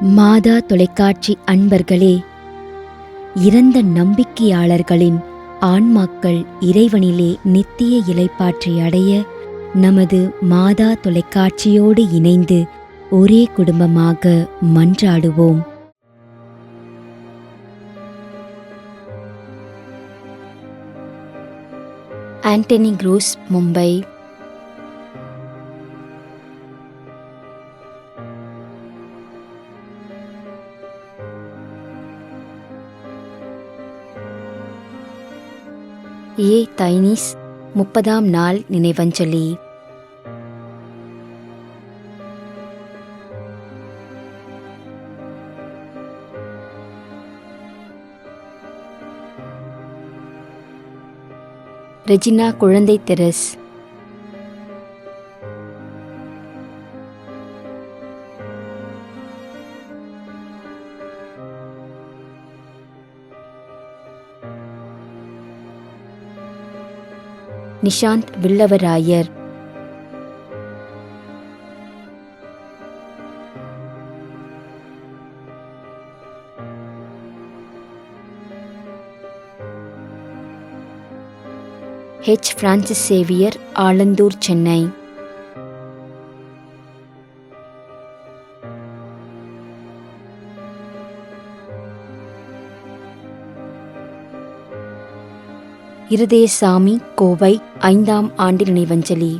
மாதா தொலைக்காட்சி அன்பர்களே, இறந்த நம்பிக்கையாளர்களின் ஆன்மாக்கள் இறைவனிலே நித்திய இளைப்பாற்றி அடைய நமது மாதா தொலைக்காட்சியோடு இணைந்து ஒரே குடும்பமாக மன்றாடுவோம். Antony Cruz, Mumbai. ஏ தைனிஸ் 30ஆம் நாள் நினைவஞ்சலி. ரெஜினா குழந்தை Therese. Nishanth Villavarayar. H Francis Xavier, Alandur, Chennai. Iruthayasamy, Kovai, 5ஆம் ஆண்டு நினைவஞ்சலி.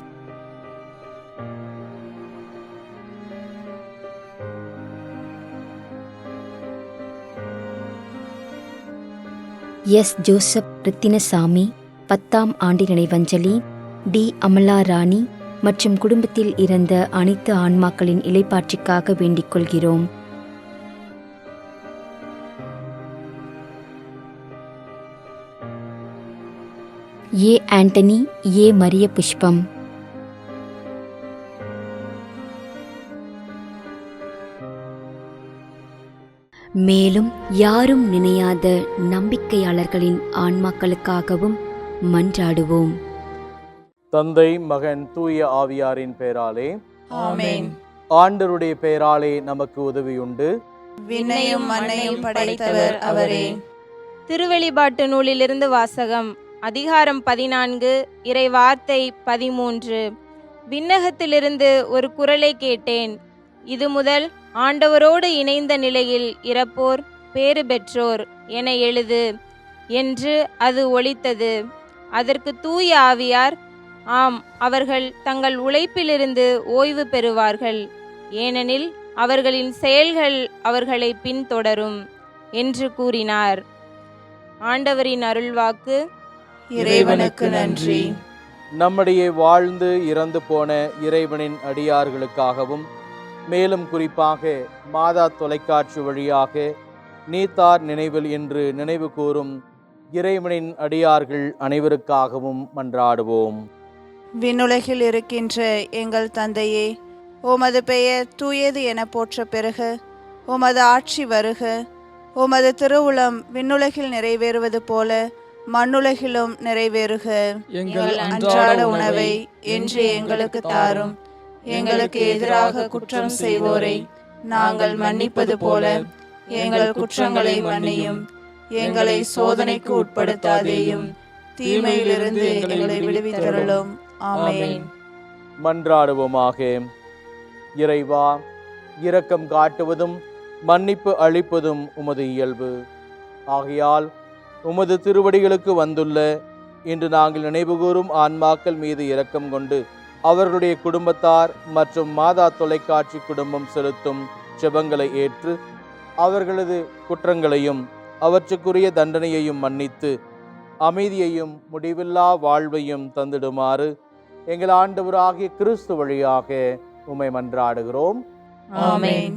எஸ் ஜோசப் ரித்தினசாமி, 10ஆம் ஆண்டு நினைவஞ்சலி. டி அமலா ராணி மற்றும் குடும்பத்தில் இறந்த அனைத்து ஆன்மாக்களின் இளைப்பாற்றிக்காக வேண்டிக் கொள்கிறோம். ஏ ஆண்டனி, ஏ மரிய புஷ்பம். மேலும் யாரும் நினையாத நம்பிக்கையாளர்களின் ஆன்மாக்களுக்காகவும் மன்றாடுவோம். தந்தை, மகன், தூய ஆவியாரின் பெயராலே ஆமென். ஆண்டவருடைய பெயராலே நமக்கு உதவியுண்டு. விண்ணையும் மண்ணையும் படைத்தவர் அவரே. திருவெளிப்பாட்டு நூலிலிருந்து வாசகம். அதிகாரம் 14, இறை வார்த்தை 13. விண்ணகத்திலிருந்து ஒரு குரலை கேட்டேன். இது முதல் ஆண்டவரோடு இணைந்த நிலையில் இறப்போர் பேறு பெற்றோர் என எழுது என்று அது ஒலித்தது. அதற்கு தூய ஆவியார், ஆம், அவர்கள் தங்கள் உழைப்பிலிருந்து ஓய்வு பெறுவார்கள், ஏனெனில் அவர்களின் செயல்கள் அவர்களை பின்தொடரும் என்று கூறினார். ஆண்டவரின் அருள்வாக்கு. இறைவனுக்கு நன்றி. நம்முடைய வாழ்ந்து இறந்து போன இறைவனின் அடியார்களுக்காகவும், மேலும் குறிப்பாக மாதா தொலைக்காட்சி வழியாக நீத்தார் நினைவில் என்று நினைவு கூறும் இறைவனின் அடியார்கள் அனைவருக்காகவும் மன்றாடுவோம். விண்ணுலகில் இருக்கின்ற எங்கள் தந்தையே, உமது பெயர் தூயது என போற்ற பெறுக. உமது ஆட்சி வருக. உமது திருவுளம் விண்ணுலகில் நிறைவேறுவது போல மண்ணுலகிலும் நிறைவேறுக. எங்கள் அன்றாட உணவை இன்று எங்களுக்கு தாரும். எங்களுக்கு எதிராக குற்றம் செய்வோரை நாங்கள் மன்னிப்பது போல எங்கள் குற்றங்களை மன்னியும். எங்களை சோதனைக்கு உட்படுத்தாதேயும், தீமையிலிருந்து எங்களை விடுவித்தருளும். ஆமென். மன்றாடுவோமாக. இறைவா, இரக்கம் காட்டுவதும் மன்னிப்பு அளிப்பதும் உமது இயல்பு. ஆகையால் உமது திருவடிகளுக்கு வந்துள்ள இன்று நாங்கள் நினைவுகூரும் ஆன்மாக்கள் மீது இரக்கம் கொண்டு அவர்களுடைய குடும்பத்தார் மற்றும் மாதா தொலைக்காட்சி குடும்பம் செலுத்தும் ஜெபங்களை ஏற்று அவர்களது குற்றங்களையும் அவற்றுக்குரிய தண்டனையையும் மன்னித்து அமைதியையும் முடிவில்லா வாழ்வையும் தந்திடுமாறு எங்கள் ஆண்டவராகிய கிறிஸ்து வழியாக உம்மை மன்றாடுகிறோம். ஆமென்.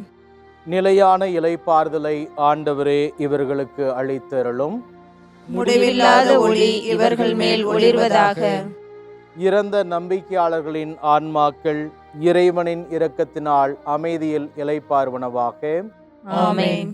நிலையான இளைப்பாறுதலை ஆண்டவரே இவர்களுக்கு அளித்தருளும். முடிவில்லாத ஒளி இவர்கள் மேல் ஒளிர்வதாக. இறந்த நம்பிக்கையாளர்களின் ஆன்மாக்கள் இறைவனின் இரக்கத்தினால் அமைதியில் இளைப்பாறுவனவாக. ஆமென்.